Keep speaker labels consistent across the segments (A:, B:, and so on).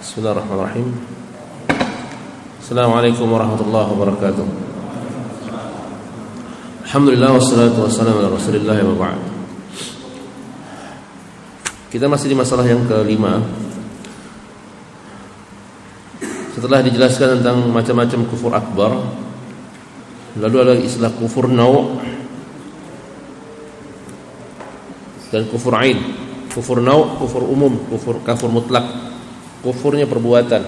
A: Bismillahirrahmanirrahim. Assalamualaikum warahmatullahi wabarakatuh. Alhamdulillah wassalatu wassalamu ala Rasulillah wa ba'd. Kita masih di masalah yang kelima. Setelah dijelaskan tentang macam-macam kufur akbar, lalu ada istilah kufur nau' dan kufur ain. Kufur nau', kufur umum, kafir mutlak. Kufurnya perbuatan.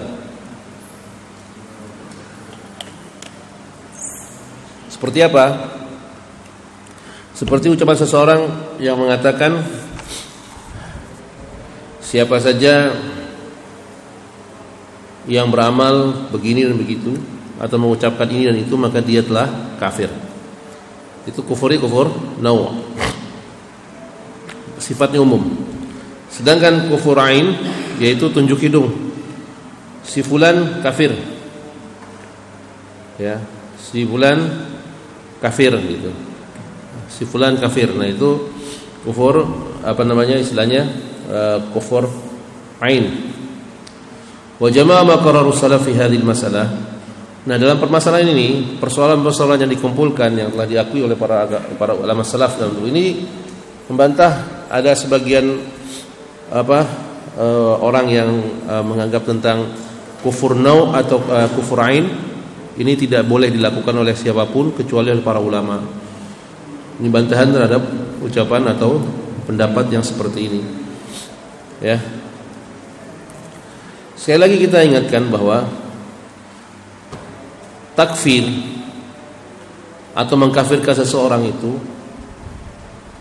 A: Seperti apa? Seperti ucapan seseorang yang mengatakan, siapa saja yang beramal begini dan begitu, atau mengucapkan ini dan itu, maka dia telah kafir. Itu kufur nau', sifatnya umum. Sedangkan kufur ain, yaitu tunjuk hidung, si fulan kafir, ya, si fulan kafir gitu, si fulan kafir. Nah itu kufur, apa namanya istilahnya, kufur ain. Wa jama'a ma qararu salaf fi hadhihi masalah. Nah dalam permasalahan ini, persoalan-persoalan yang dikumpulkan yang telah diakui oleh para ulama salaf dalam dulu ini membantah ada sebagian orang yang menganggap tentang kufur nau' atau kufur ain ini tidak boleh dilakukan oleh siapapun kecuali oleh para ulama. Ini bantahan terhadap ucapan atau pendapat yang seperti ini. Ya. Sekali lagi kita ingatkan bahwa takfir atau mengkafirkan seseorang itu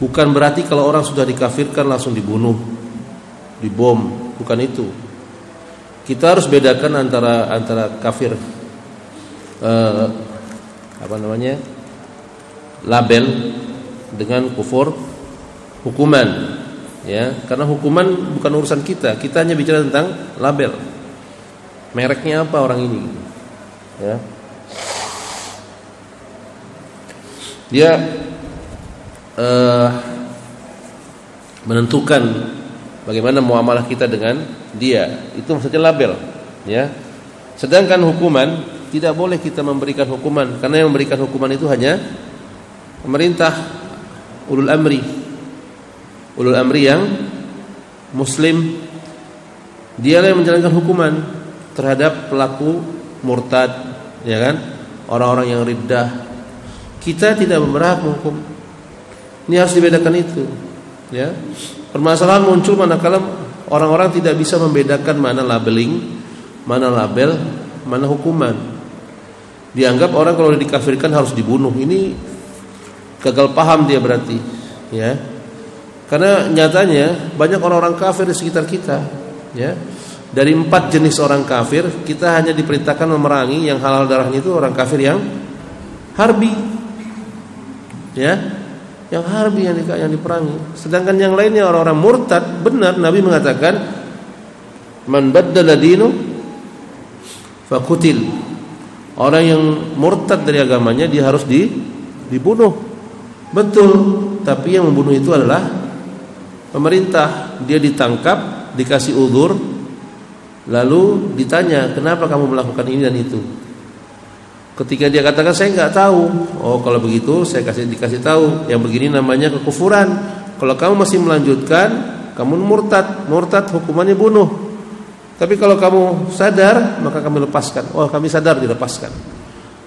A: bukan berarti kalau orang sudah dikafirkan langsung dibunuh, dibom, bukan itu. Kita harus bedakan antara kafir label dengan kufur hukuman, ya. Karena hukuman bukan urusan kita hanya bicara tentang label, mereknya apa orang ini, ya. Dia menentukan bagaimana muamalah kita dengan dia, itu maksudnya label, ya. Sedangkan hukuman tidak boleh kita memberikan hukuman, karena yang memberikan hukuman itu hanya pemerintah, ulul amri yang muslim. Dialah yang menjalankan hukuman terhadap pelaku murtad, ya kan, orang-orang yang riddah. Kita tidak berhak menghukum. Ini harus dibedakan itu, ya. Permasalahan muncul manakala orang-orang tidak bisa membedakan mana labeling, mana label, mana hukuman. Dianggap orang kalau dikafirkan harus dibunuh. Ini gagal paham dia berarti, ya. Karena nyatanya banyak orang-orang kafir di sekitar kita, ya. Dari 4 jenis orang kafir, kita hanya diperintahkan memerangi yang halal darahnya itu orang kafir yang harbi, ya. Yang harbi yang diperangi. Sedangkan yang lainnya orang-orang murtad, benar Nabi mengatakan man baddala dinu faqutil. Orang yang murtad dari agamanya dia harus dibunuh. Betul, tapi yang membunuh itu adalah pemerintah. Dia ditangkap, dikasih uzur, lalu ditanya, "Kenapa kamu melakukan ini dan itu?" Ketika dia katakan saya enggak tahu, oh kalau begitu saya dikasih tahu, yang begini namanya kekufuran. Kalau kamu masih melanjutkan, kamu murtad. Murtad hukumannya bunuh. Tapi kalau kamu sadar, maka kami lepaskan. Oh kami sadar, dilepaskan.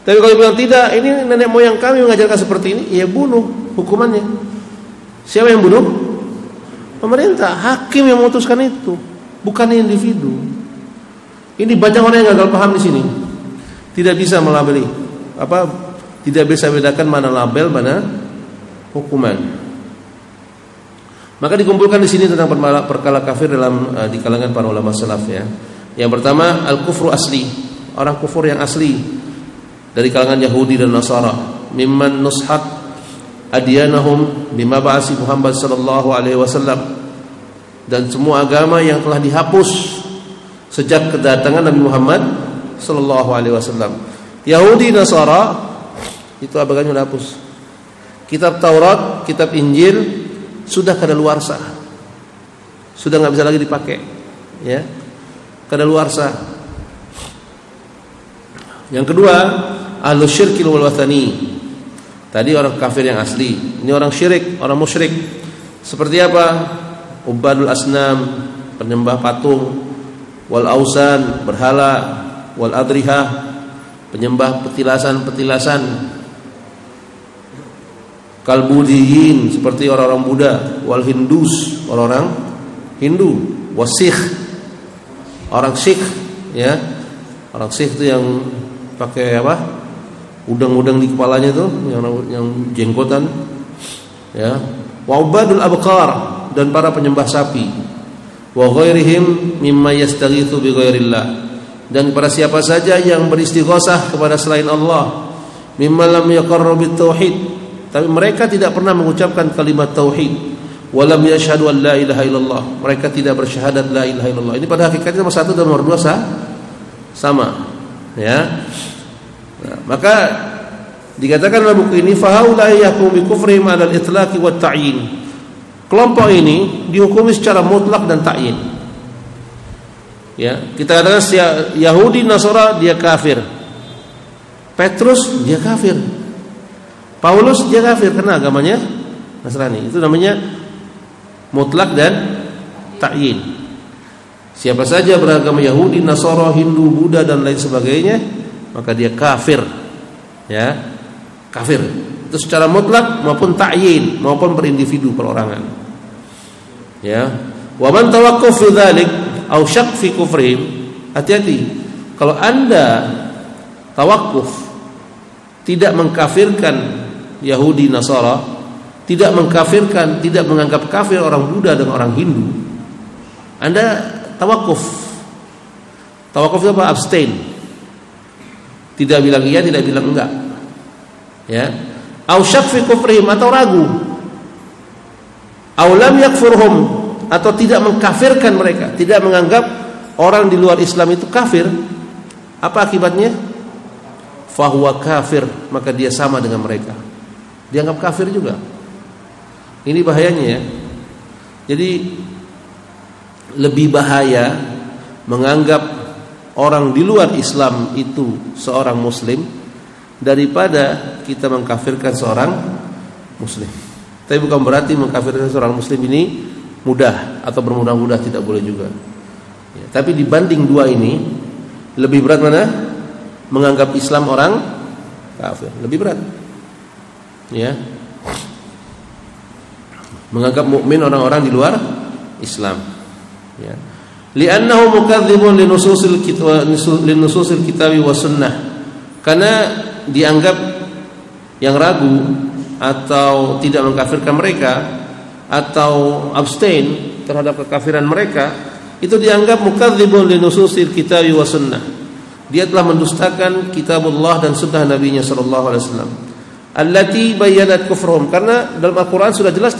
A: Tapi kalau bilang tidak, ini nenek moyang kami mengajarkan seperti ini, ya bunuh hukumannya. Siapa yang bunuh? Pemerintah, hakim yang memutuskan itu, bukan individu. Ini banyak orang yang gagal paham di sini. Tidak bisa melabeli, tidak bisa bedakan mana label, mana hukuman. Maka dikumpulkan di sini tentang perkara kafir di kalangan para ulama salaf, ya. Yang pertama al-kufru asli, orang kufur yang asli dari kalangan Yahudi dan Nasara, mimman nushat adyanahum bima ba'asi Muhammad sallallahu alaihi wasallam, dan semua agama yang telah dihapus sejak kedatangan Nabi Muhammad sallallahu alaihi wasallam. Yahudi Nasara itu agamanya sudah hapus. Kitab Taurat, kitab Injil sudah kadaluarsa, sudah nggak bisa lagi dipakai, ya. kadaluarsa. Yang kedua, ahlu syirkil wal wathani. Tadi orang kafir yang asli, ini orang syirik, orang musyrik. Seperti apa? Ubadul asnam, penyembah patung, wal ausan, berhala, wal adrihah, penyembah petilasan-petilasan, kalbudiyin, seperti orang-orang Buddha, wal hindus, orang-orang Hindu, wasikh, orang Sikh, ya. Orang Sikh itu yang pakai apa? Udang-udang di kepalanya tuh, yang jenggotan, ya. Wa ubadul abqar, dan para penyembah sapi. Wa ghairihim mimma yastaghitsu bi ghairillah, dan para siapa saja yang beristighosah kepada selain Allah, mimma lam yaqarru bit tauhid, tapi mereka tidak pernah mengucapkan kalimat tauhid, wa lam yashhadu an la ilaha illallah, mereka tidak bersyahadat la ilaha illallah. Ini pada hakikatnya nomor 1 dan nomor 2 sama, ya. Nah, maka dikatakan dalam buku ini fahaula yahkum bi kufrihim 'ala al-itlaqi wat ta'yin. Kelompok ini dihukumi secara mutlak dan ta'yin. Ya, kita katakan Yahudi Nasara dia kafir. Petrus dia kafir. Paulus dia kafir karena agamanya Nasrani. Itu namanya mutlak dan ta'yin. Siapa saja beragama Yahudi, Nasara, Hindu, Buddha dan lain sebagainya, maka dia kafir. Ya, kafir. Itu secara mutlak maupun ta'yin maupun berindividu perorangan. Ya, wa man tawaqqaf fi dzalik aw syaq fi kufrihim, hati-hati kalau Anda tawakuf tidak mengkafirkan Yahudi Nasara, tidak mengkafirkan, tidak menganggap kafir orang Buddha dan orang Hindu, Anda tawakuf. Tawakuf itu apa? Abstain. Tidak bilang iya, tidak bilang enggak. Ya. Aw syaq fi kufrihim, atau ragu. Aw lam yakfurhum, atau tidak mengkafirkan mereka, tidak menganggap orang di luar Islam itu kafir. Apa akibatnya? Fahuwa kafir, maka dia sama dengan mereka, dianggap kafir juga. Ini bahayanya, ya. Jadi lebih bahaya menganggap orang di luar Islam itu seorang muslim daripada kita mengkafirkan seorang muslim. Tapi bukan berarti mengkafirkan seorang muslim ini mudah atau bermudah-mudah, tidak boleh juga. Ya, tapi dibanding dua ini lebih berat mana? Menganggap Islam orang kafir, lebih berat. Ya. Menganggap mukmin orang-orang di luar Islam. Ya. Li'annahu mukadzibun linususil kitabi wa sunnah. Karena dianggap yang ragu atau tidak mengkafirkan mereka atau abstain terhadap kekafiran mereka, itu dianggap mukadzibun linususil kitabi wa sunnah. Dia telah mendustakan kitabullah dan sunnah nabinya sallallahu alaihi wasallam. Allati bayyanat kufrahum, karena dalam Al-Qur'an sudah jelas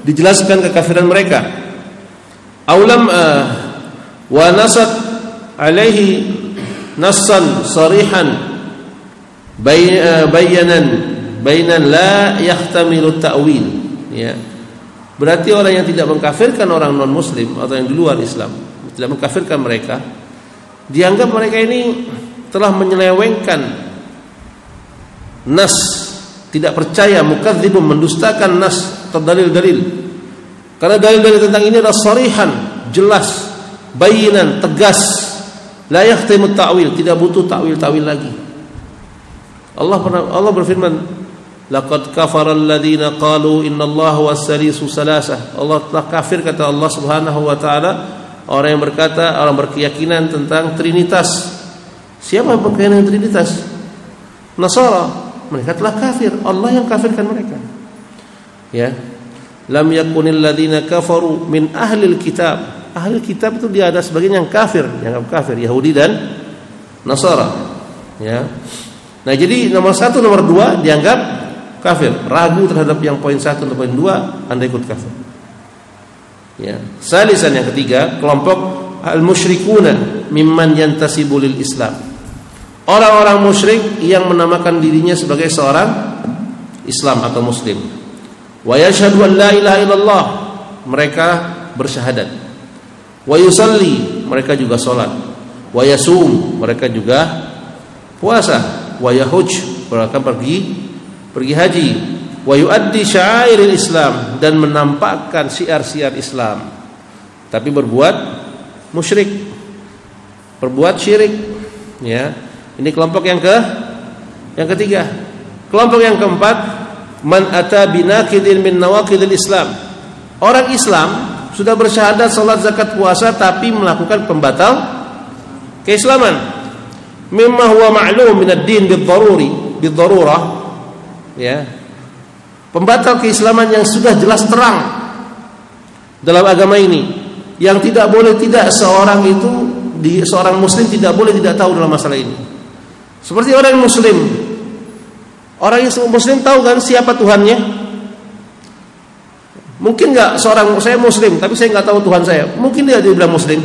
A: dijelaskan kekafiran mereka. Aulam wa nasat alaihi nassan sarihan bainan la yahtamilu ta'wil. Ya. Berarti orang yang tidak mengkafirkan orang non muslim atau yang di luar Islam, tidak mengkafirkan mereka, dianggap mereka ini telah menyelewengkan nas, tidak percaya, mukadzibun, mendustakan nas atau dalil-dalil. Karena dalil-dalil tentang ini adalah sarihan, jelas, bayinan, tegas, la yahtimu ta'wil, tidak butuh ta'wil-ta'wil lagi. Allah berfirman, laqad kafara alladziina qalu innallaha was-salisu salasah. Allah telah kafir, kata Allah Subhanahu wa taala, orang yang berkata, orang berkeyakinan tentang trinitas. Siapa yang berkeyakinan trinitas? Nasara, mereka telah kafir, Allah yang kafirkan mereka. Ya. Lam yakunil ladzina kafaru min ahlil kitab. Ahli kitab itu dia ada sebagian yang kafir, yang kafir, Yahudi dan Nasara. Ya. Nah, jadi nomor 1, nomor 2 dianggap kafir, ragu terhadap yang poin 1 dan poin 2, Anda ikut kafir. Ya. Salisan, yang ketiga, kelompok al-musyrikuna mimman yantasibu lil Islam. Orang-orang musyrik yang menamakan dirinya sebagai seorang Islam atau muslim. Wa yashhadu an la ilaha illallah, mereka bersyahadat Wa yusalli, mereka juga salat. Wa yasum, mereka juga puasa. Wa yahuj, mereka pergi haji. Wa yuaddi sya'airil Islam, dan menampakkan syiar-syiar Islam. Tapi berbuat musyrik, berbuat syirik, ya. Ini kelompok yang ketiga. Kelompok yang keempat, man ata binaqidin min nawaqidil Islam. Orang Islam sudah bersyahadat, salat, zakat, puasa, tapi melakukan pembatal keislaman. Mimma huwa ma'lum min ad-din bid-darurah, ya. Pembatal keislaman yang sudah jelas terang dalam agama ini, yang tidak boleh tidak seorang muslim tidak boleh tidak tahu dalam masalah ini. Seperti orang muslim. Orang yang muslim tahu kan siapa Tuhannya? Mungkin enggak saya muslim tapi saya enggak tahu Tuhan saya. Mungkin dia bilang muslim.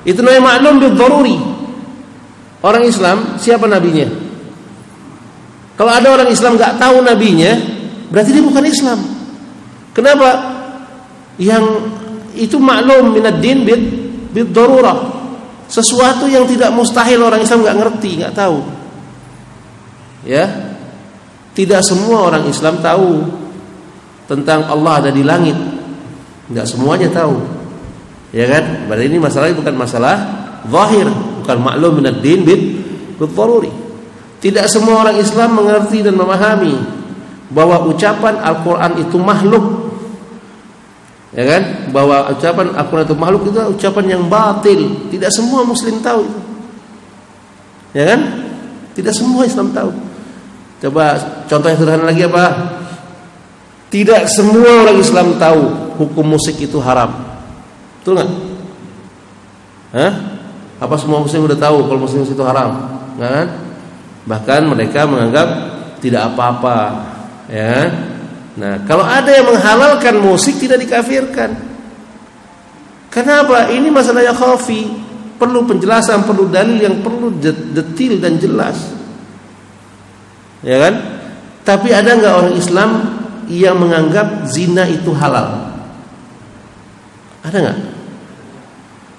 A: Itu namanya maklum bil daruri. Orang Islam siapa nabinya? Kalau ada orang Islam enggak tahu nabinya, berarti dia bukan Islam. Kenapa? Yang itu maklum minad din bid darurah. Sesuatu yang tidak mustahil orang Islam enggak ngerti, enggak tahu. Ya. Tidak semua orang Islam tahu tentang Allah ada di langit. Tidak semuanya tahu. Ya kan? Berarti ini masalahnya bukan masalah zahir, bukan maklum minad din bid daruri. Tidak semua orang Islam mengerti dan memahami bahwa ucapan Al-Qur'an itu makhluk. Ya kan? Bahwa ucapan Al-Qur'an itu makhluk itu ucapan yang batil. Tidak semua muslim tahu itu. Ya kan? Tidak semua Islam tahu. Coba contoh yang sederhana lagi apa? Tidak semua orang Islam tahu hukum musik itu haram. Betul nggak? Hah? Apa semua muslim udah tahu kalau musik itu haram? Nggak kan? Bahkan mereka menganggap tidak apa-apa, ya. Nah, kalau ada yang menghalalkan musik tidak dikafirkan. Kenapa? Ini masalahnya khafi, perlu penjelasan, perlu dalil yang perlu detail dan jelas. Ya kan? Tapi ada enggak orang Islam yang menganggap zina itu halal? Ada enggak?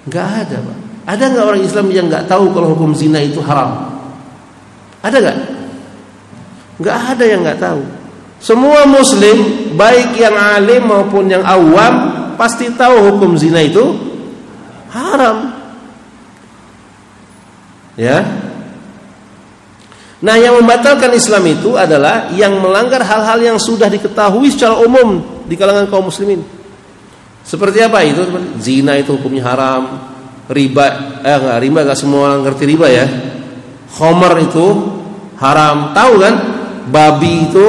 A: Enggak ada, Pak. Ada enggak orang Islam yang enggak tahu kalau hukum zina itu haram? Ada enggak? Enggak ada yang enggak tahu. Semua muslim, baik yang alim maupun yang awam, pasti tahu hukum zina itu haram. Ya. Nah, yang membatalkan Islam itu adalah yang melanggar hal-hal yang sudah diketahui secara umum di kalangan kaum muslimin. Seperti apa itu? Zina itu hukumnya haram, riba enggak semua orang ngerti riba ya. Khamar itu haram, tahu kan? Babi itu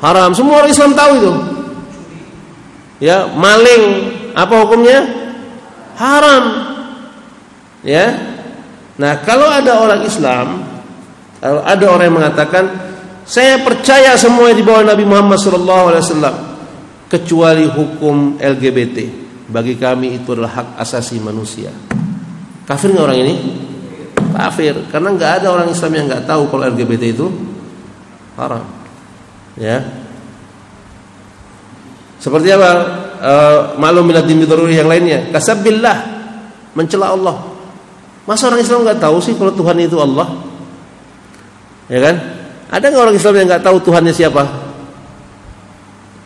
A: haram, semua orang Islam tahu itu. Ya, maling apa hukumnya? Haram. Ya. Nah, kalau ada orang Islam, kalau ada orang yang mengatakan saya percaya semua yang dibawa Nabi Muhammad SAW kecuali hukum LGBT, bagi kami itu adalah hak asasi manusia. Kafir nggak orang ini? Kafir, karena nggak ada orang Islam yang nggak tahu kalau LGBT itu haram. Ya. Seperti apa? Maklum minad din bidaruri yang lainnya. Kasabbillah, mencela Allah. Masa orang Islam nggak tahu sih kalau Tuhan itu Allah? Ya kan? Ada nggak orang Islam yang nggak tahu Tuhannya siapa?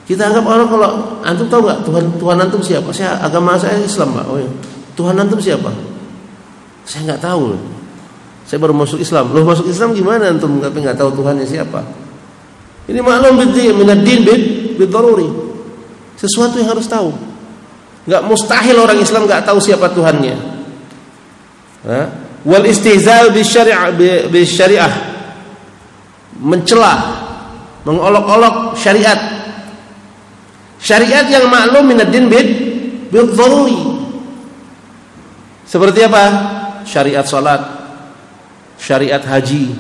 A: Kita anggap orang, kalau antum tahu nggak Tuhan antum siapa? Agama saya Islam, Pak. Oh, ya. Tuhan antum siapa? Saya nggak tahu. Saya baru masuk Islam. Loh, masuk Islam gimana antum tapi nggak tahu Tuhannya siapa? Ini maklum minad din bid daruri. Sesuatu yang harus tahu. Nggak mustahil orang Islam nggak tahu siapa Tuhannya. Wal istihza' bi syariah, mencela, mengolok-olok syariat. Syariat yang maklum minad din bid daruri. Seperti apa? Syariat salat, syariat haji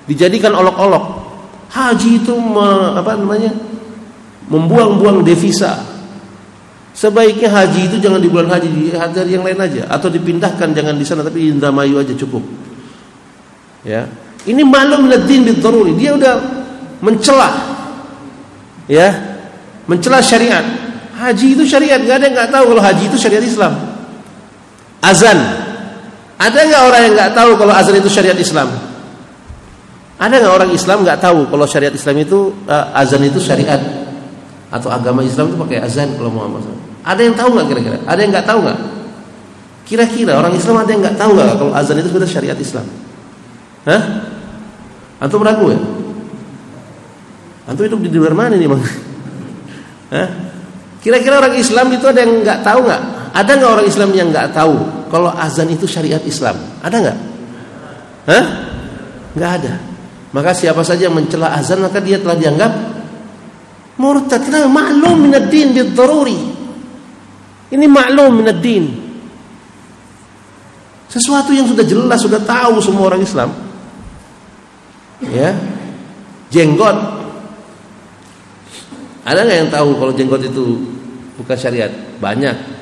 A: dijadikan olok-olok. Haji itu membuang-buang devisa. Sebaiknya haji itu jangan di bulan haji, di hari yang lain aja, atau dipindahkan, jangan di sana tapi di Indramayu aja cukup. Ya. Ini maklum minad din bid daruri. Dia udah mencela. Ya. Mencela syariat. Haji itu syariat, enggak ada yang enggak tahu kalau haji itu syariat Islam. Azan. Ada nggak orang yang nggak tahu kalau azan itu syariat Islam? Ada nggak orang Islam nggak tahu kalau syariat Islam itu azan itu syariat atau agama Islam itu pakai azan kalau mau apa? Ada yang tahu nggak kira-kira? Ada yang nggak tahu nggak? Kira-kira orang Islam ada yang nggak tahu nggak kalau azan itu sudah syariat Islam? Hah? Antum ragu ya? Antum hidup di luar mana nih bang? Hah? Kira-kira orang Islam itu ada yang nggak tahu nggak? Ada nggak orang Islam yang nggak tahu kalau azan itu syariat Islam? Ada nggak? Hah? Nggak ada. Maka siapa saja yang mencela azan maka dia telah dianggap murtad. Karena maklum minad din bid-daruri. Ini maklum minad din. Sesuatu yang sudah jelas, sudah tahu semua orang Islam. Ya. Jenggot. Ada nggak yang tahu kalau jenggot itu bukan syariat? Banyak.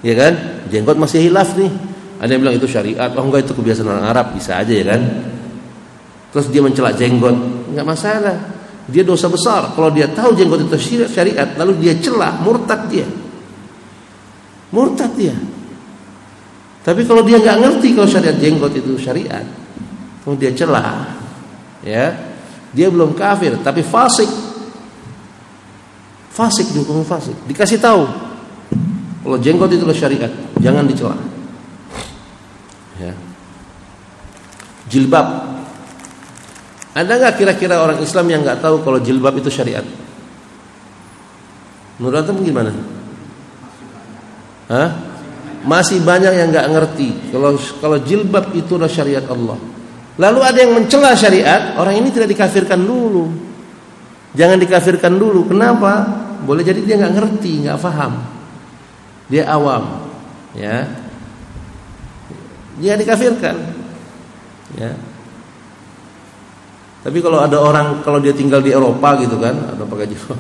A: Ya kan? Jenggot masih hilaf nih. Ada yang bilang itu syariat. Oh enggak, itu kebiasaan orang Arab. Bisa aja ya kan? Terus dia mencela jenggot, enggak masalah. Dia dosa besar kalau dia tahu jenggot itu syariat lalu dia celah, murtad dia. Murtad dia. Tapi kalau dia enggak ngerti kalau syariat jenggot itu syariat, kalau dia celah, ya, dia belum kafir tapi fasik. Fasik, dihukum fasik. Dikasih tahu kalau jenggot itu syariat, jangan dicela. Ya. Jilbab. Ada nggak kira-kira orang Islam yang nggak tahu kalau jilbab itu syariat? Menurut antum gimana? Hah? Masih banyak yang nggak ngerti kalau jilbab itu adalah syariat Allah. Lalu ada yang mencela syariat, orang ini tidak dikafirkan dulu. Jangan dikafirkan dulu. Kenapa? Boleh jadi dia nggak ngerti, nggak paham. Dia awam, ya. Dia dikafirkan, ya. Tapi kalau ada orang, kalau dia tinggal di Eropa gitu kan, atau pakai jilbab,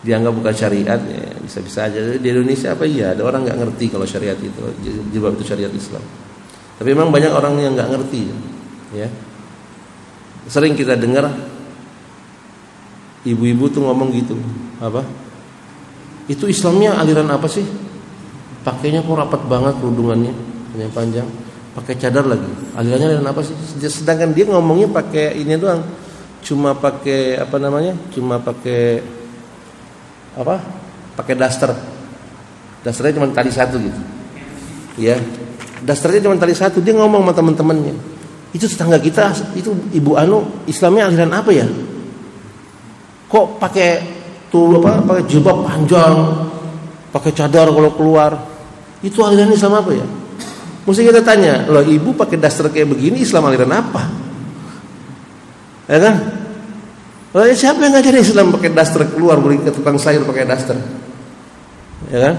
A: dianggap bukan syariat, ya bisa-bisa aja. Di Indonesia apa iya, ada orang nggak ngerti kalau syariat itu, jilbab itu syariat Islam. Tapi memang banyak orang yang nggak ngerti, ya. Sering kita dengar ibu-ibu tuh ngomong gitu, apa? Itu Islamnya aliran apa sih? Pakainya kok rapat banget kerudungannya, yang panjang. Pakai cadar lagi, alirannya aliran apa sih? Sedangkan dia ngomongnya pakai ini doang, cuma pakai apa namanya? Cuma pakai apa? Pakai daster. Dasternya cuma tali satu gitu, ya. Dasternya cuma tali satu. Dia ngomong sama teman-temannya, itu tetangga kita, itu ibu anu Islamnya aliran apa ya? Kok pakai tuh apa? Pakai jilbab panjang, pakai cadar kalau keluar, itu aliran Islam apa ya? Mesti kita tanya, loh ibu pakai daster kayak begini Islam aliran apa? Ya kan? Loh, siapa yang ngajarin Islam pakai daster keluar beli ke tukang sayur pakai daster? Ya kan?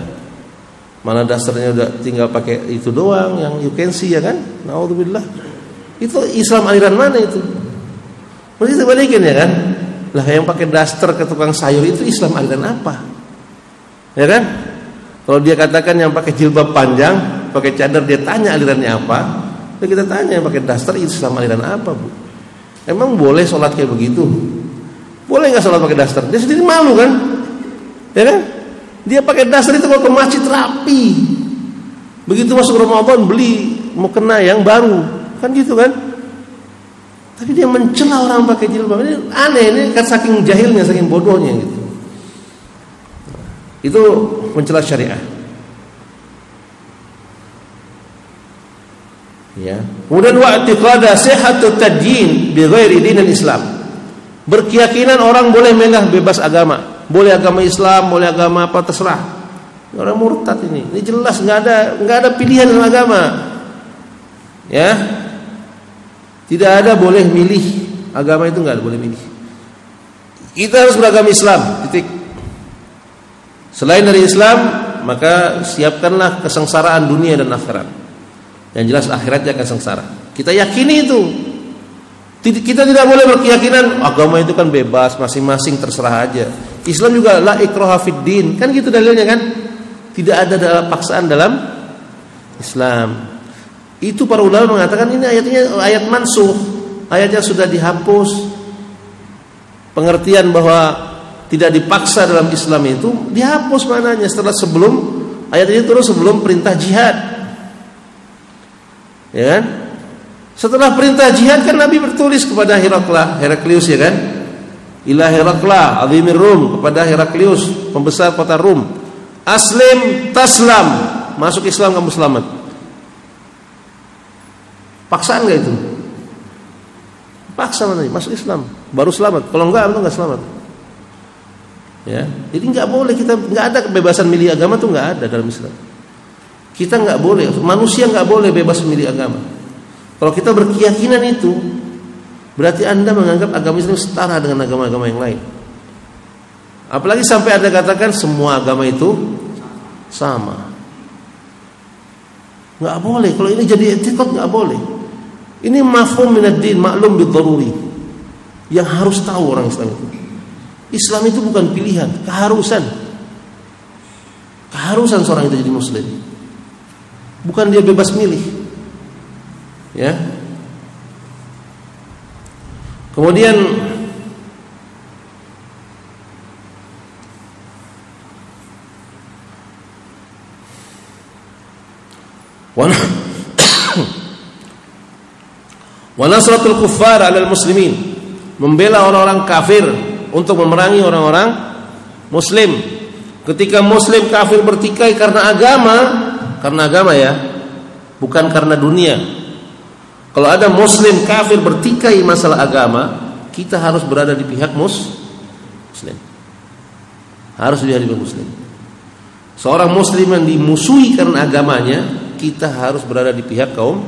A: Mana dasternya udah tinggal pakai itu doang yang you can see ya kan? Naudzubillah. Itu Islam aliran mana itu? Mesti kita balikin ya kan? Lah yang pakai daster ke tukang sayur itu Islam aliran apa? Ya kan? Kalau dia katakan yang pakai jilbab panjang, pakai cadar, dia tanya alirannya apa? Lalu kita tanya yang pakai daster Islam aliran apa, Bu? Emang boleh sholat kayak begitu? Boleh nggak sholat pakai daster? Dia sendiri malu kan? Ya kan? Dia pakai daster itu kalau ke masjid rapi. Begitu masuk Ramadan beli mau kena yang baru, kan gitu kan? Tapi dia mencela orang pakai jilbab. Ini aneh, ini kan saking jahilnya, saking bodohnya gitu. Itu mencela syariah. Ya. Kemudian wa'tiqada sihhatut tadyin bi ghairi dinil Islam. Berkeyakinan orang boleh menggah bebas agama, boleh agama Islam, boleh agama apa terserah. Orang murtad ini. Ini jelas enggak ada pilihan dalam agama. Ya. Tidak ada boleh milih. Agama itu enggak boleh milih. Kita harus beragama Islam, titik. Selain dari Islam, maka siapkanlah kesengsaraan dunia dan akhirat. Yang jelas akhiratnya akan sengsara. Kita yakini itu. Kita tidak boleh berkeyakinan agama itu kan bebas, masing-masing terserah aja. Islam juga la ikraha fid din, kan gitu dalilnya kan? Tidak ada paksaan dalam Islam. Itu para ulama mengatakan ini ayatnya ayat mansukh, ayatnya sudah dihapus. Pengertian bahwa tidak dipaksa dalam Islam itu dihapus maknanya setelah sebelum ayat ini turun sebelum perintah jihad. Ya kan? Setelah perintah jihad kan Nabi bertulis kepada Heraklius, ya kan? Ila Herakla azimir Rum, kepada Heraklius, pembesar kota Rum. Aslim taslam, masuk Islam kamu selamat. Paksaan enggak itu? Paksa mana? Masuk Islam baru selamat. Kalau enggak selamat. Ya, jadi enggak boleh, kita enggak ada kebebasan milih agama tuh enggak ada dalam Islam. Kita enggak boleh, manusia enggak boleh bebas milih agama. Kalau kita berkeyakinan itu, berarti Anda menganggap agama Islam setara dengan agama-agama yang lain. Apalagi sampai Anda katakan semua agama itu sama. Enggak boleh. Kalau ini jadi etikot enggak boleh. Ini mafhum minad din, maklum bid-daruri. Yang harus tahu orang Islam itu. Islam itu bukan pilihan, keharusan. Keharusan seorang itu jadi muslim. Bukan dia bebas milih. Ya. Kemudian wa nasratul kuffar 'alal muslimin, membela orang-orang kafir untuk memerangi orang-orang muslim. Ketika muslim kafir bertikai karena agama ya, bukan karena dunia. Kalau ada muslim kafir bertikai masalah agama, kita harus berada di pihak muslim. Harus di pihak muslim. Seorang muslim yang dimusuhi karena agamanya, kita harus berada di pihak kaum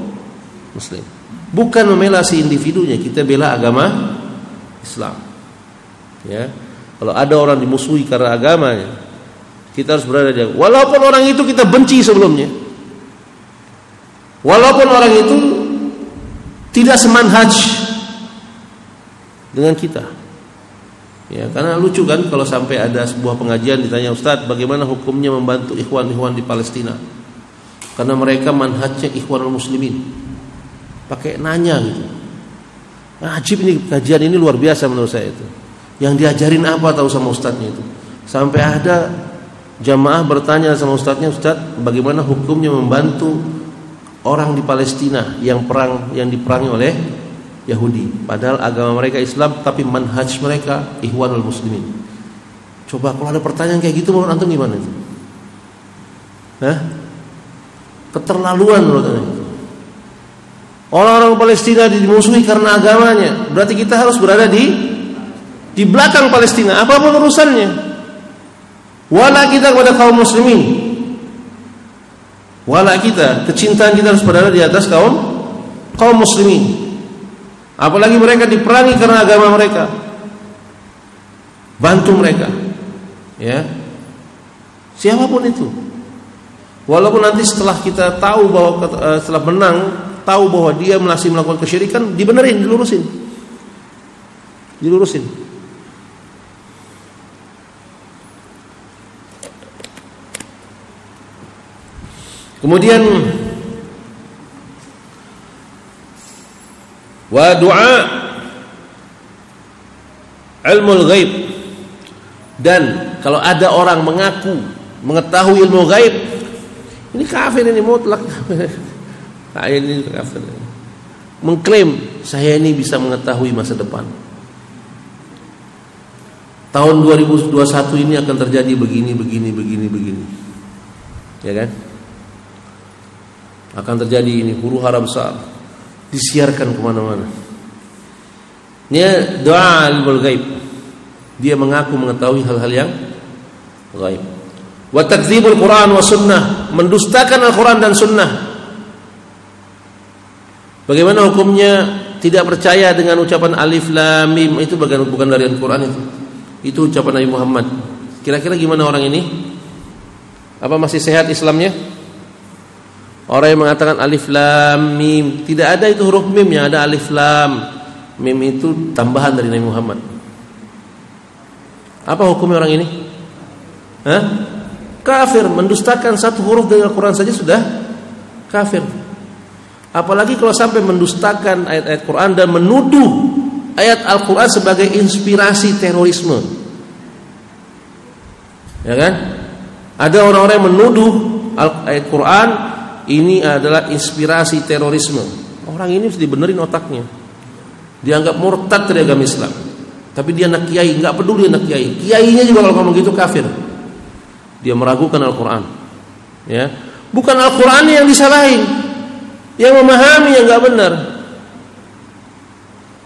A: muslim. Bukan membela si individunya, kita bela agama Islam. Ya. Kalau ada orang dimusuhi karena agamanya, kita harus berada di, walaupun orang itu kita benci sebelumnya. Walaupun orang itu tidak semanhaj dengan kita. Ya, karena lucu kan kalau sampai ada sebuah pengajian ditanya, Ustaz, bagaimana hukumnya membantu ikhwan-ikhwan di Palestina? Karena mereka manhajnya ikhwanul muslimin. Pakai nanya gitu. Ajib ini, kajian ini luar biasa menurut saya itu. Yang diajarin apa tahu sama ustadznya itu. Sampai ada jamaah bertanya sama ustadznya, Ustaz, bagaimana hukumnya membantu orang di Palestina yang diperangi oleh Yahudi, padahal agama mereka Islam tapi manhaj mereka ikhwanul muslimin. Coba kalau ada pertanyaan kayak gitu menurut antum gimana itu? Hah? Keterlaluan menurut antum. Orang-orang Palestina dimusuhi karena agamanya, berarti kita harus berada di belakang Palestina apapun urusannya. Wala kita kepada kaum muslimin. Wala kita, kecintaan kita harus berada di atas kaum muslimin. Apalagi mereka diperangi karena agama mereka. Bantu mereka. Ya. Siapapun itu. Walaupun nanti setelah kita tahu bahwa setelah menang, tahu bahwa dia masih melakukan kesyirikan, dibenerin, dilurusin. Kemudian wa du'a ilmul ghaib, dan kalau ada orang mengaku mengetahui ilmu ghaib, ini kafir, ini mutlak. Nah, ini kafir. Mengklaim saya ini bisa mengetahui masa depan. Tahun 2021 ini akan terjadi begini. Ya kan? Akan terjadi ini huru hara besar, disiarkan kemana-mana. Ini doa ilmul ghaib. Dia mengaku mengetahui hal-hal yang ghaib. Wa takdzibul Quran wa sunnah, mendustakan Al-Quran dan sunnah. Bagaimana hukumnya tidak percaya dengan ucapan alif lam mim? Itu bukan dari Al-Quran itu ucapan Nabi Muhammad. Kira-kira gimana orang ini? Apa masih sehat Islamnya? Orang yang mengatakan alif lam mim, tidak ada itu huruf mim, yang ada alif lam mim itu tambahan dari Nabi Muhammad. Apa hukumnya orang ini? Hah? Kafir, mendustakan satu huruf dari Al-Quran saja sudah kafir. Apalagi kalau sampai mendustakan ayat-ayat Quran dan menuduh ayat Al-Quran sebagai inspirasi terorisme. Ya kan? Ada orang-orang yang menuduh ayat Quran ini adalah inspirasi terorisme. Orang ini harus dibenerin otaknya. Dianggap murtad dari agama Islam. Tapi dia anak kiai, enggak peduli anak kiai. Kiainya juga kalau ngomong gitu kafir. Dia meragukan Al-Qur'an. Ya. Bukan Al-Qur'an yang disalahin. Yang memahami yang enggak benar.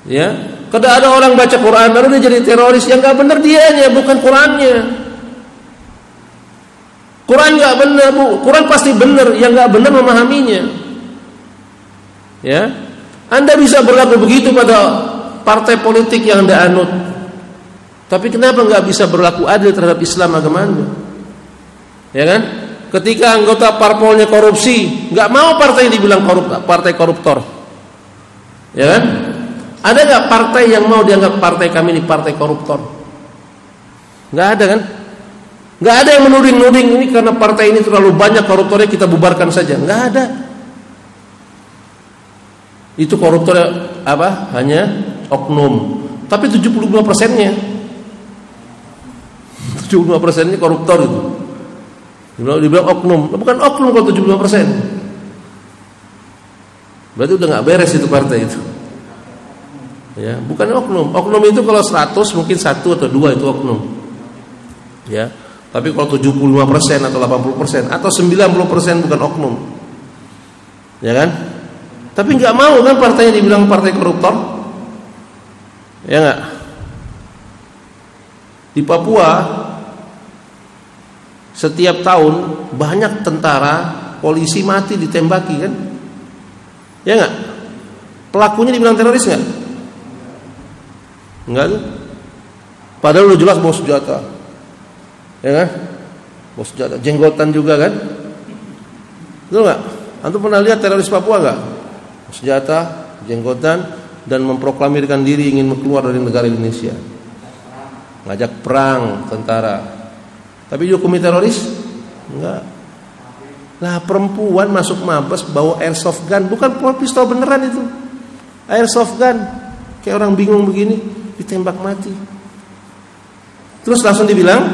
A: Ya. Kalau ada orang baca Quran baru dia jadi teroris, yang enggak benar dianya, bukan Qurannya. Quran enggak benar, Bu. Quran pasti benar, yang enggak benar memahaminya. Ya. Anda bisa berlaku begitu pada partai politik yang Anda anut. Tapi kenapa enggak bisa berlaku adil terhadap Islam agama Anda? Ya kan? Ketika anggota parpolnya korupsi, enggak mau partai dibilang partai koruptor. Ya kan? Ada enggak partai yang mau dianggap partai kami ini partai koruptor? Enggak ada kan? Enggak ada yang menuding-nuding ini karena partai ini terlalu banyak koruptornya kita bubarkan saja. Enggak ada. Itu koruptornya apa? Hanya oknum. Tapi 75%-nya 75%-nya koruptor itu. Dibilang oknum. Bukan oknum kalau 75%. Berarti udah enggak beres itu partai itu. Ya, bukan oknum. Oknum itu kalau 100 mungkin 1 atau 2 itu oknum. Ya. Tapi kalau 75% atau 80% atau 90% bukan oknum. Ya kan? Tapi enggak mau kan partainya dibilang partai koruptor? Ya enggak? Di Papua setiap tahun banyak tentara, polisi mati ditembaki kan? Ya enggak? Pelakunya dibilang teroris enggak? Enggak tuh. Padahal udah jelas bawa senjata. Ya kan? Bawa senjata, jenggotan juga kan? Betul enggak? Antum pernah lihat teroris Papua enggak? Senjata, jenggotan, dan memproklamirkan diri ingin keluar dari negara Indonesia. Ngajak perang tentara. Tapi dihukumi teroris? Enggak. Lah perempuan masuk Mabes bawa airsoft gun, bukan pistol beneran itu. Airsoft gun. Kayak orang bingung begini, ditembak mati. Terus langsung dibilang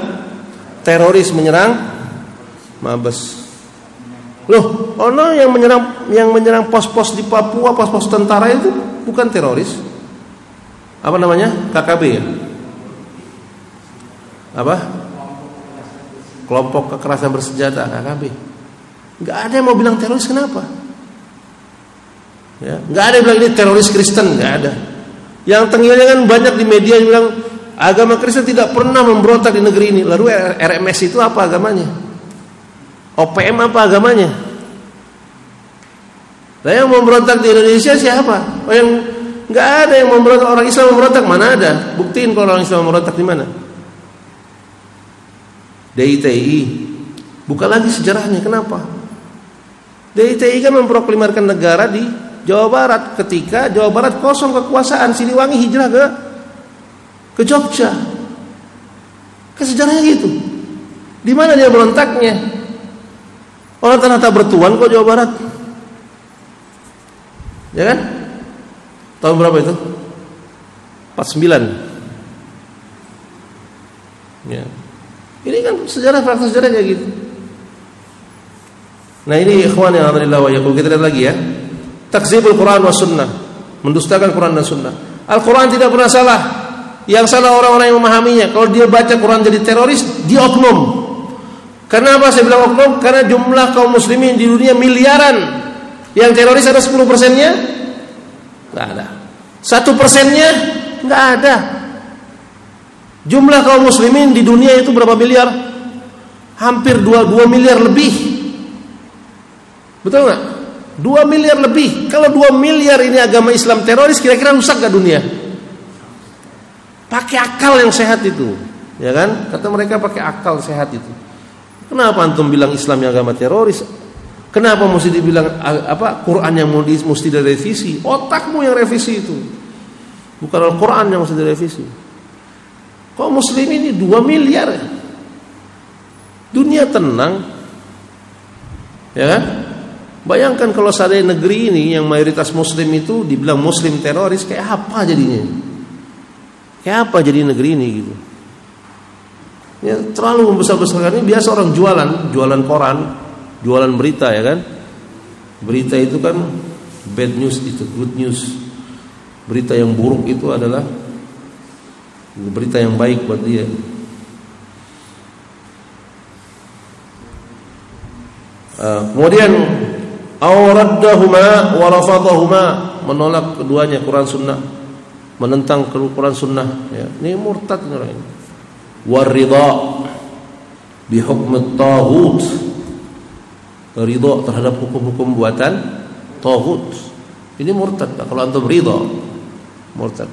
A: teroris menyerang Mabes. Loh, ono yang menyerang pos-pos di Papua, pos-pos tentara itu bukan teroris. Apa namanya? KKB ya? Apa? Kelompok kekerasan bersenjata, KKB. Enggak ada yang mau bilang teroris, kenapa? Ya, enggak ada yang bilang ini teroris Kristen, enggak ada. Yang tengilnya kan banyak di media yang bilang agama Kristen tidak pernah memberontak di negeri ini. Lalu RMS itu apa agamanya? OPM apa agamanya? Nah, yang memberontak di Indonesia siapa? Oh, yang nggak ada yang memberontak, orang Islam memberontak, mana ada? Buktiin kalau orang Islam memberontak di mana? DITI. Buka lagi sejarahnya, kenapa? DITI kan memproklamirkan negara di Jawa Barat ketika Jawa Barat kosong kekuasaan, Siliwangi hijrah ke Jogja. Ke sejarahnya gitu. Di mana dia berontaknya? Orang Tanah bertuan kok Jawa Barat. Ya kan? Tahun berapa itu? 49. Ya. Ini kan fakta sejarah kayak gitu. Nah, ini ikhwan yang alhamdulillah wa yaqul, kita lihat lagi ya. Takzibul Quran wa sunnah, mendustakan Quran dan sunnah. Al-Quran tidak pernah salah. Yang salah orang-orang yang memahaminya. Kalau dia baca Quran jadi teroris, dia oknum. Kenapa saya bilang oknum? Karena jumlah kaum muslimin di dunia miliaran. Yang teroris ada 10%-nya? Enggak ada. 1%-nya? Enggak ada. Jumlah kaum muslimin di dunia itu berapa miliar? Hampir 2 miliar lebih. Betul enggak? 2 miliar lebih. Kalau 2 miliar ini agama Islam teroris, kira-kira rusak enggak dunia? Pakai akal yang sehat itu. Ya kan? Kata mereka pakai akal sehat itu. Kenapa antum bilang Islam yang agama teroris? Kenapa mesti dibilang Quran yang mesti direvisi? Otakmu yang revisi itu. Bukan Al-Quran yang mesti direvisi. Kok muslim ini 2 miliar? Dunia tenang. Ya kan? Bayangkan kalau seandainya negeri ini yang mayoritas muslim itu dibilang muslim teroris, kayak apa jadinya? Kayak apa jadi negeri ini gitu? Ya, terlalu membesar-besarkan. Ini biasa orang jualan koran, jualan berita ya kan. Berita itu kan bad news, itu good news. Berita yang buruk itu adalah berita yang baik buat dia. Kemudian awraddahuma wa rafadahuma, menolak keduanya, Quran Sunnah, menentang Quran Sunnah, ya. Ini murtad orang ini. Waridha bi hukm taghut, ridha terhadap hukum-hukum buatan taghut. Ini murtad. Kalau antum ridha, murtad.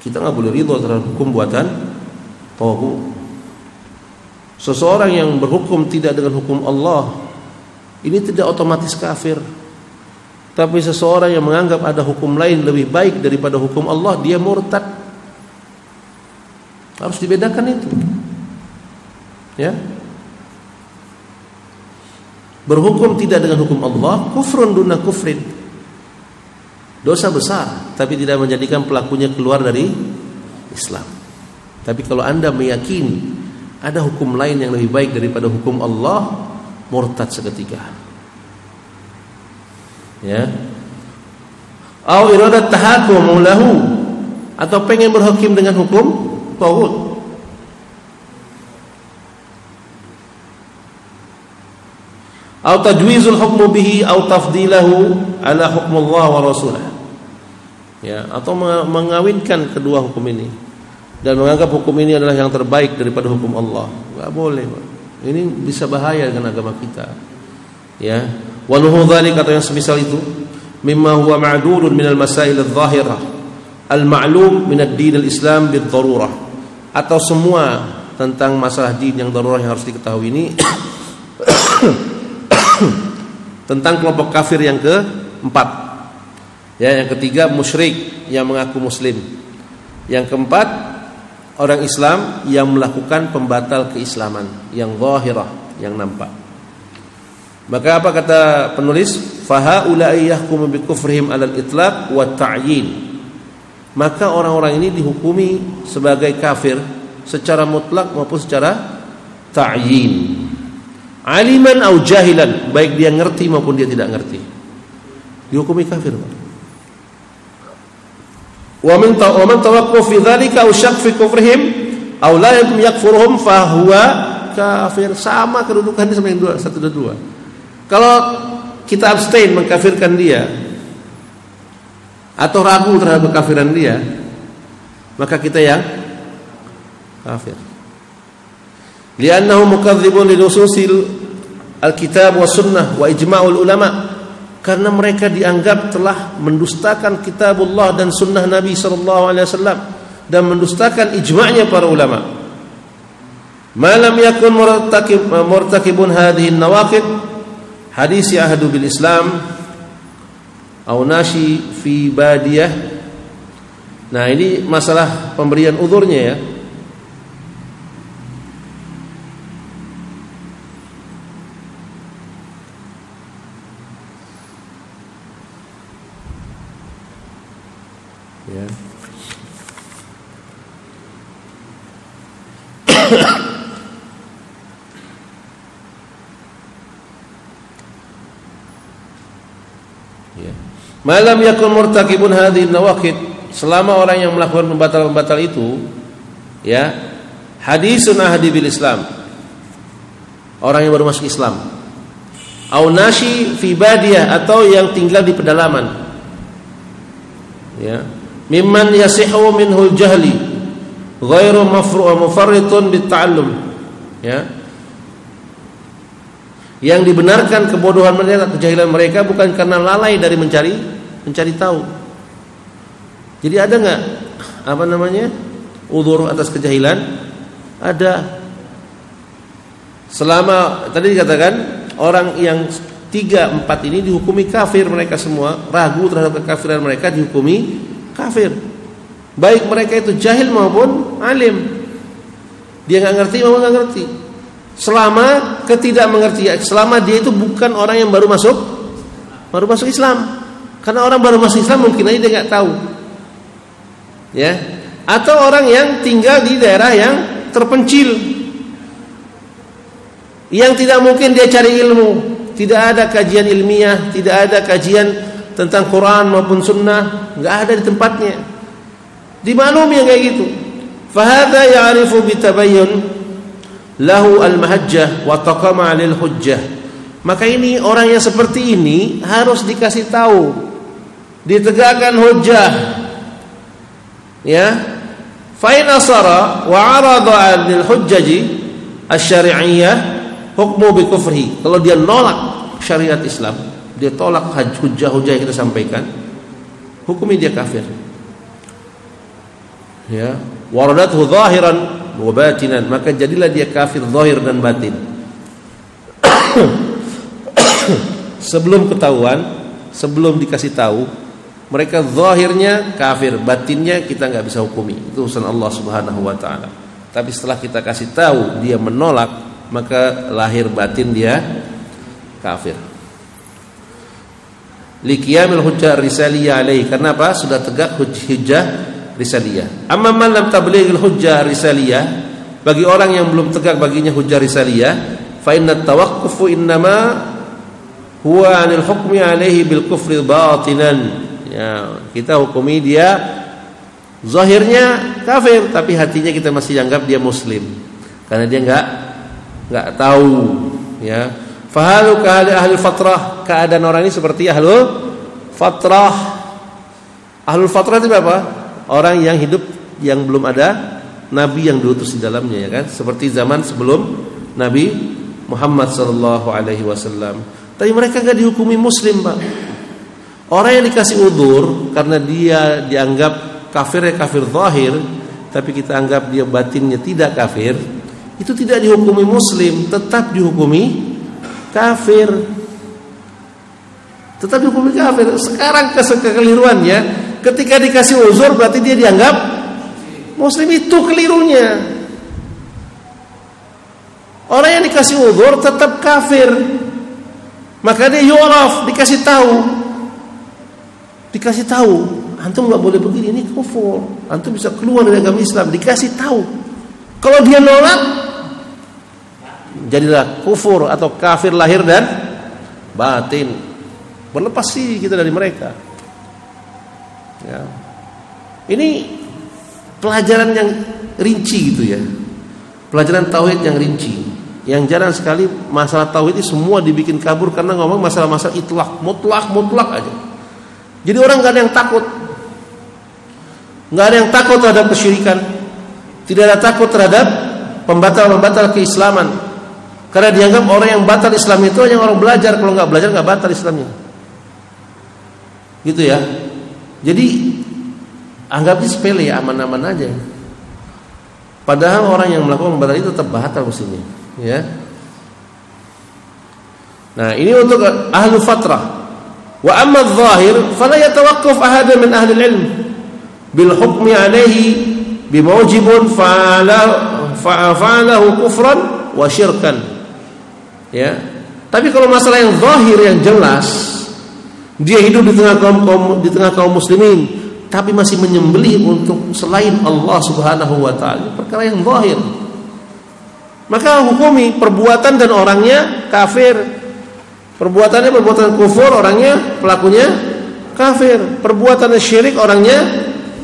A: Kita enggak boleh ridha terhadap hukum buatan taghut. Seseorang yang berhukum tidak dengan hukum Allah, ini tidak otomatis kafir. Tapi seseorang yang menganggap ada hukum lain lebih baik daripada hukum Allah, dia murtad. Harus dibedakan itu. Ya. Berhukum tidak dengan hukum Allah, kufrun duna kufrin. Dosa besar, tapi tidak menjadikan pelakunya keluar dari Islam. Tapi kalau Anda meyakini ada hukum lain yang lebih baik daripada hukum Allah, murtad seketika. Ya. Au iradat tahakum lahu, atau pengen berhakim dengan hukum taghut. Au tajwizul hukmu bihi au tafdilahu ala hukm Allah wa rasulah. Ya, atau mengawinkan kedua hukum ini dan menganggap hukum ini adalah yang terbaik daripada hukum Allah. Enggak boleh, Pak. Ini bisa bahaya dengan agama kita. Ya, waluhu dzalika, atau yang semisal itu, mimma huwa ma'dudun minal masail adh-dhahirah al-ma'lum min ad-din al-Islam bid-darurah, atau semua tentang masalah din yang darurah yang harus diketahui ini. Tentang kelompok kafir yang keempat. Ya, yang ketiga musyrik yang mengaku muslim. Yang keempat orang Islam yang melakukan pembatal keislaman yang zahirah, yang nampak. Maka apa kata penulis? Fahaula'i yahkumu bi kufrihim 'alal itlaq wa ta'yin. Maka orang-orang ini dihukumi sebagai kafir secara mutlak maupun secara ta'yin. Aliman au jahilan, baik dia ngerti maupun dia tidak ngerti, dihukumi kafir. Wa man tawaqqaf fi dzalika aw syaq fi kufrihim aw la yakfuruhum fa huwa kafir. Sama kedudukannya sama yang satu dan dua. Kalau kita abstain mengkafirkan dia atau ragu terhadap kekafiran dia, maka kita yang kafir. Li'annahu mukadzibun li nususil al-kitab wa sunnah wa ijma'ul ulama, karena mereka dianggap telah mendustakan kitabullah dan sunnah Nabi sallallahu alaihi wasallam dan mendustakan ijma'nya para ulama. Ma lam yakun murtakibun hadhihi an-nawaqid hadis ahadu bil Islam aw nashi fi badiyah. Nah, ini masalah pemberian uzurnya ya. Ya. Ya. Malam yakun murtakibun hadhihi nawaqid, selama orang yang melakukan pembatal-pembatal itu, ya, hadisun ahdi bil Islam, orang yang baru masuk Islam, au nashi fi badiyah, atau yang tinggal di pedalaman, ya, mimman yasihu minhul jahli ghairu mufarritun bitta'allum, ya, yang dibenarkan kebodohan mereka, kejahilan mereka bukan karena lalai dari mencari tahu. Jadi ada enggak uzur atas kejahilan? Ada. Selama tadi dikatakan orang yang 3-4 ini dihukumi kafir, mereka semua ragu terhadap kekafiran mereka, dihukumi kafir. Baik mereka itu jahil maupun alim. Dia enggak ngerti maupun enggak ngerti. Selama ketidakmengertian, selama dia itu bukan orang yang baru masuk Islam. Karena orang baru masuk Islam mungkin aja dia enggak tahu. Ya. Atau orang yang tinggal di daerah yang terpencil, yang tidak mungkin dia cari ilmu, tidak ada kajian ilmiah, tidak ada kajian tentang Quran maupun Sunnah, nggak ada di tempatnya. Dimaklumi yang kayak gitu. Fahadha ya'rifu bitabayyun lahu al-mahajjah wa taqama 'alil hujjah. Maka ini orang yang seperti ini harus dikasih tahu, ditegakkan hujjah. Ya. Fa in asara wa 'arada 'alil hujjaji asy-syar'iyyah hukmu bi kufrihi. Kalau dia nolak syariat Islam, dia tolak hujjah-hujjah yang kita sampaikan, hukumnya dia kafir. Ya, waradathu zahiran wa batinan, maka jadilah dia kafir zahir dan batin. Sebelum ketahuan, sebelum dikasih tahu, mereka zahirnya kafir, batinnya kita nggak bisa hukumi. Itu urusan Allah Subhanahu wa taala. Tapi setelah kita kasih tahu dia menolak, maka lahir batin dia kafir. Liqiyamil hujjah risaliyah alaihi, karena apa? Sudah tegak hujjah risaliyah. Amma man lam tablighil hujjah risaliyah, bagi orang yang belum tegak baginya hujjah risaliyah, fa inna tawaqqufu innama huwa 'anil hukmi 'alaihi bil kufri batinan. Ya, kita hukumi dia zahirnya kafir, tapi hatinya kita masih anggap dia muslim karena dia enggak tahu, ya. Fahalu ka ahli fatrah, keadaan orang ini seperti ahlul fatrah. Ahlul fatrah itu apa? Orang yang hidup yang belum ada nabi yang diutus di dalamnya, ya kan? Seperti zaman sebelum Nabi Muhammad sallallahu alaihi wasallam. Tapi mereka enggak dihukumi muslim, Pak. Orang yang dikasih udzur karena dia dianggap kafir zahir, tapi kita anggap dia batinnya tidak kafir, itu tidak dihukumi muslim, tetap dihukumi kafir. Tetap dihukumi kafir. Sekarang kekeliruannya, ketika dikasih uzur berarti dia dianggap muslim, itu kelirunya. Orang yang dikasih uzur tetap kafir. Maka dia yu'raf, dikasih tahu, antum enggak boleh begini, ini kufur. Antum bisa keluar dari agama Islam, dikasih tahu. Kalau dia nolak, jadilah kufur atau kafir lahir dan batin. Berlepas sih kita dari mereka. Ya. Ini pelajaran yang rinci gitu ya. Pelajaran tauhid yang rinci. Yang jarang sekali masalah tauhid itu semua dibikin kabur karena ngomong masalah-masalah itlaq, mutlak aja. Jadi orang enggak ada yang takut. Enggak ada yang takut terhadap kesyirikan. Tidak ada takut terhadap pembatal-pembatal keislaman. Karena dianggap orang yang batal Islam itu hanya orang belajar, kalau enggak belajar enggak batal Islamnya. Gitu ya. Jadi anggapnya sepele ya, aman-aman aja. Padahal orang yang melakukan pembatal itu tetap batal mestinya, ya. Nah, ini untuk ahlu fatrah. Wa amma adh-dhahir fala yatawaqqaf ahad min ahli al-ilm bil hukmi alayhi bimawjibun fa'alahu kufran wa syirkan. Ya. Tapi kalau masalah yang zahir yang jelas, dia hidup di tengah kaum muslimin tapi masih menyembelih untuk selain Allah Subhanahu wa taala, perkara yang zahir, maka hukumi perbuatan dan orangnya kafir. Perbuatannya perbuatan kufur, orangnya pelakunya kafir. Perbuatannya syirik, orangnya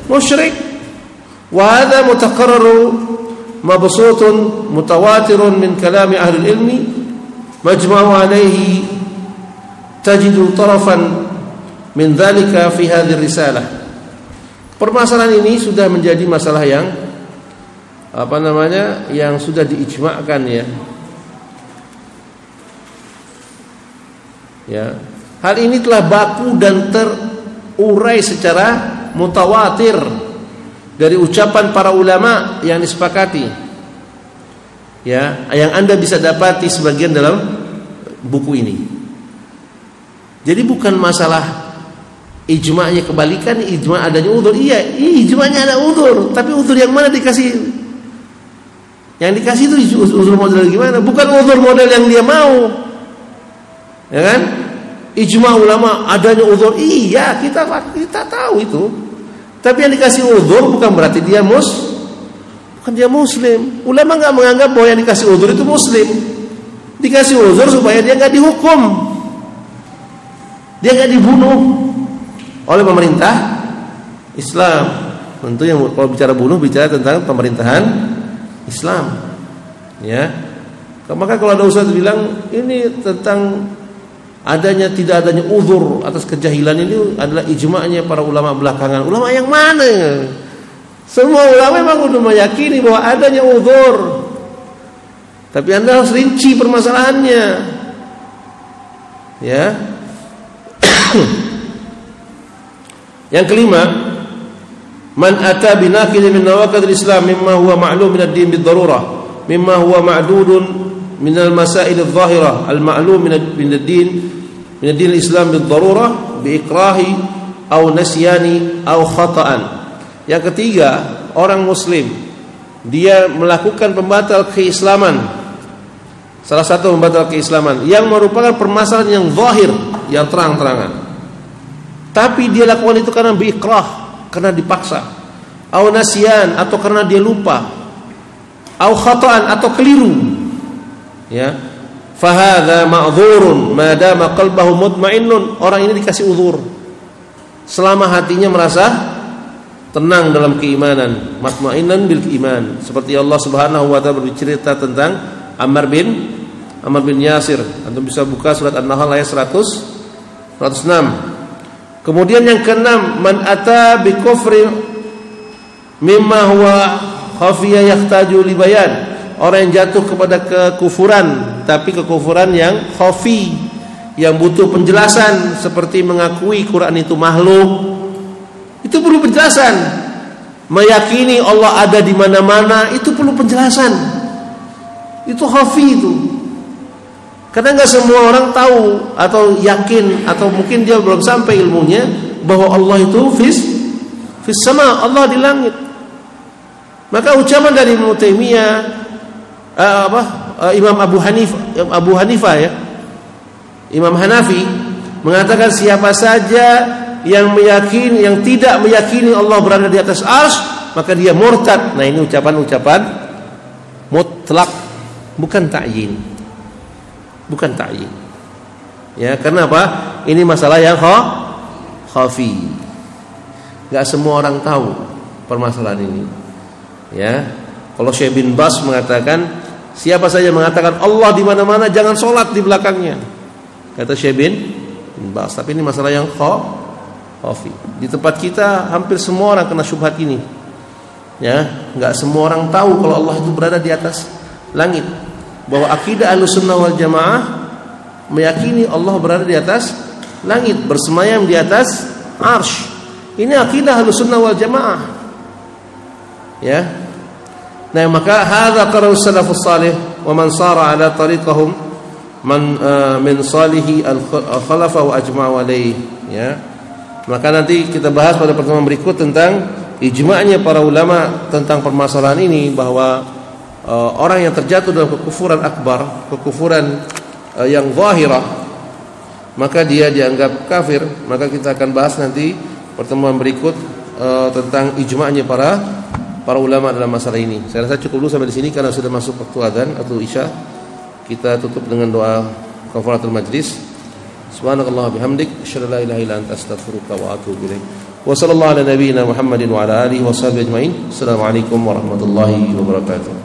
A: musyrik. Wa hadza mutaqarraru mabsutun mutawatirun min kalami ahli ilmi majma'u alaihi tajidu tarafan min dzalika fi hadhihi risalah. Permasalahan ini sudah menjadi masalah yang yang sudah diijma'kan, ya. Ya, hal ini telah baku dan terurai secara mutawatir dari ucapan para ulama yang disepakati. Ya, yang Anda bisa dapati sebagian dalam buku ini. Jadi bukan masalah ijma'nya kebalikan, ijma' adanya udzur. Iya, ijma'nya ada udzur, tapi udzur yang mana dikasih? Yang dikasih itu udzur model gimana? Bukan udzur model yang dia mau. Ya kan? Ijma' ulama adanya udzur. Iya, kita tahu itu. Tapi yang dikasih udzur bukan berarti dia bukan dia muslim. Ulama enggak menganggap bahwa yang dikasih udzur itu muslim. Dikasih uzur supaya dia nggak dihukum, dia nggak dibunuh oleh pemerintah Islam. Tentu yang kalau bicara bunuh bicara tentang pemerintahan Islam, ya. Maka kalau ada ustaz bilang ini tentang tidak adanya uzur atas kejahilan, ini adalah ijma'nya para ulama belakangan. Ulama yang mana? Semua ulama memang sudah meyakini bahwa adanya uzur, tapi Anda harus rinci permasalahannya, ya. Yang kelima, man ata binaqidin min nawaqidil Islam mimma huwa ma'lum min ad-din bid-darurah mimma huwa ma'dudun min al-masail adh-dhahirah al-ma'lum min ad-din al-Islam bid-darurah bi ikrahi aw nasyani aw khata'an. Yang ketiga, orang muslim dia melakukan pembatal keislaman, salah satu pembatal keislaman yang merupakan permasalahan yang zahir, yang terang-terangan, tapi dia lakukan itu karena biikrah, karena dipaksa, au nasyan, atau karena dia lupa, au khata'an, atau keliru, ya, fahadha ma'dzurun ma dama qalbahu mutmainnun. Orang ini dikasih uzur selama hatinya merasa tenang dalam keimanan, matmainnan bil iman. Seperti Allah Subhanahu wa taala bercerita tentang Ammar bin Yasir. Antum bisa buka surat An-Nahl ayat 106. Kemudian yang keenam, man ata bi kufri mimma huwa khafiya yahtaju li bayan. Orang yang jatuh kepada kekufuran, tapi kekufuran yang khafi, yang butuh penjelasan, seperti mengakui Quran itu makhluk. Itu perlu penjelasan. Meyakini Allah ada di mana-mana, itu perlu penjelasan. Itu khafi itu. Karena enggak semua orang tahu atau yakin, atau mungkin dia belum sampai ilmunya bahwa Allah itu fis sama, Allah di langit. Maka ucapan dari Ibnu Taimiyah, Imam Abu Hanifah ya, Imam Hanafi mengatakan siapa saja yang tidak meyakini Allah berada di atas arsy, maka dia murtad. Nah, ini ucapan mutlak, bukan ta'yin. Bukan ta'yin. Ya, karena apa? Ini masalah yang khafi. Enggak semua orang tahu permasalahan ini. Ya. Kalau Syekh bin Bas mengatakan, siapa saja mengatakan Allah di mana-mana, jangan sholat di belakangnya. Kata Syekh bin Bas. Tapi ini masalah yang khafi. Di tempat kita hampir semua orang kena syubhat ini. Ya, enggak semua orang tahu kalau Allah itu berada di atas langit. Bahwa akidah Ahlussunnah wal Jamaah meyakini Allah berada di atas langit, bersemayam di atas arsy. Ini akidah Ahlussunnah wal Jamaah. Ya. Nah, maka hadza qara'us salafus salih wa man sara ala tariqahum min salihi al-khalafa wa ajma'u alaihi, ya. Maka nanti kita bahas pada pertemuan berikut tentang ijma'nya para ulama tentang permasalahan ini, bahwa orang yang terjatuh dalam kekufuran akbar, kekufuran yang zahirah, maka dia dianggap kafir. Maka kita akan bahas nanti pertemuan berikut tentang ijma'nya para ulama dalam masalah ini. Saya rasa cukup dulu sampai di sini karena sudah masuk waktu adzan atau isya. Kita tutup dengan doa kafaratul majlis. Subhanakallah bihamdik, asyhadu an la ilaha illa anta, astaghfiruka wa atubu ilaik. Wa sallallahu ala nabiyyina Muhammadin wa ala alihi wa sahbihi ajmain. Assalamualaikum warahmatullahi wabarakatuh.